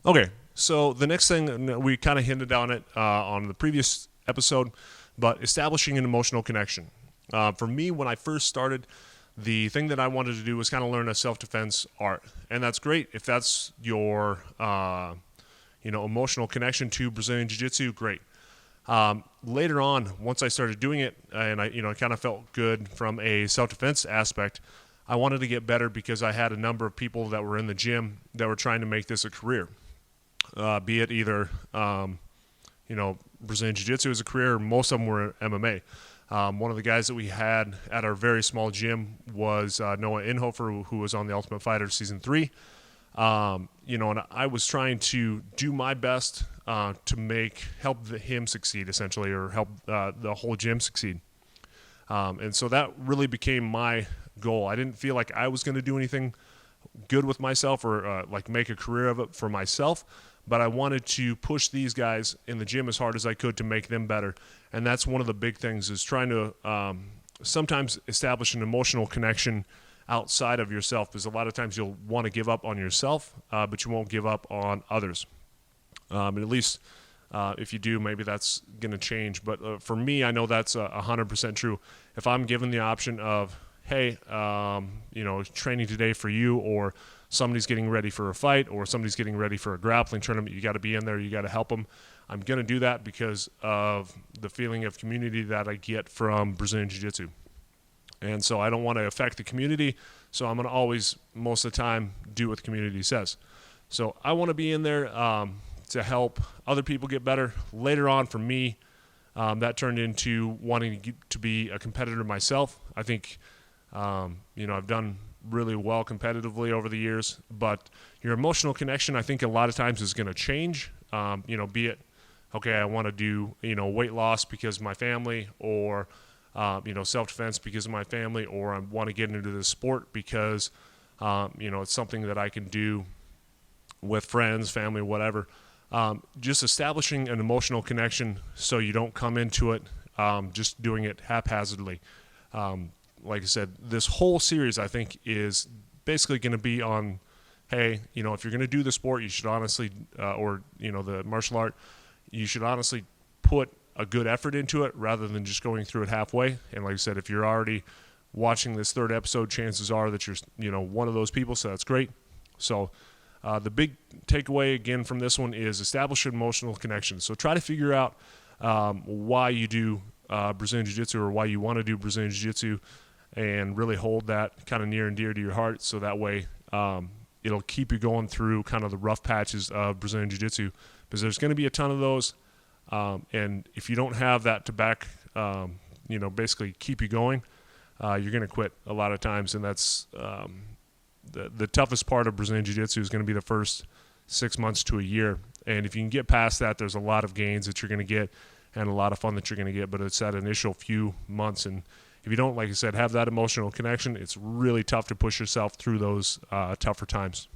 Okay, so the next thing we kind of hinted on it on the previous episode, but establishing an emotional connection. For me, when I first started, the thing that I wanted to do was kind of learn a self-defense art, and that's great if that's your emotional connection to Brazilian Jiu-Jitsu. Great. Later on, once I started doing it, and I kind of felt good from a self-defense aspect, I wanted to get better because I had a number of people that were in the gym that were trying to make this a career, be it either Brazilian Jiu-Jitsu as a career, or most of them were MMA. One of the guys that we had at our very small gym was Noah Inhofer, who was on The Ultimate Fighter Season 3. And I was trying to do my best to help him succeed, essentially, or help the whole gym succeed. And so that really became my goal. I didn't feel like I was going to do anything good with myself or make a career of it for myself, but I wanted to push these guys in the gym as hard as I could to make them better. And that's one of the big things, is trying to sometimes establish an emotional connection outside of yourself, because a lot of times you'll want to give up on yourself, but you won't give up on others. And at least if you do, maybe that's going to change. But for me, I know that's 100% true. If I'm given the option of, hey, training today for you, or somebody's getting ready for a fight, or somebody's getting ready for a grappling tournament, you got to be in there, you got to help them. I'm going to do that because of the feeling of community that I get from Brazilian Jiu-Jitsu. And so I don't want to affect the community, so I'm going to always, most of the time, do what the community says. So I want to be in there to help other people get better. Later on, for me, that turned into wanting to be a competitor myself. I think, I've done really well competitively over the years, but your emotional connection, I think a lot of times is going to change. Be it, okay, I want to do, weight loss because of my family, or self-defense because of my family, or I want to get into this sport because, it's something that I can do with friends, family, whatever. Just establishing an emotional connection so you don't come into it just doing it haphazardly. Like I said, this whole series, I think, is basically going to be on, hey, if you're going to do the sport, you should honestly, the martial art, you should honestly put a good effort into it rather than just going through it halfway. And like I said, if you're already watching this third episode, chances are that you're one of those people, so that's great. So the big takeaway again from this one is establish an emotional connection. So try to figure out why you do Brazilian Jiu-Jitsu, or why you want to do Brazilian Jiu-Jitsu, and really hold that kind of near and dear to your heart, so that way it'll keep you going through kind of the rough patches of Brazilian Jiu-Jitsu, because there's going to be a ton of those. And if you don't have that to back, basically keep you going, you're going to quit a lot of times. And that's the toughest part of Brazilian Jiu-Jitsu is going to be the first 6 months to a year. And if you can get past that, there's a lot of gains that you're going to get and a lot of fun that you're going to get. But it's that initial few months. And if you don't, like I said, have that emotional connection, it's really tough to push yourself through those tougher times.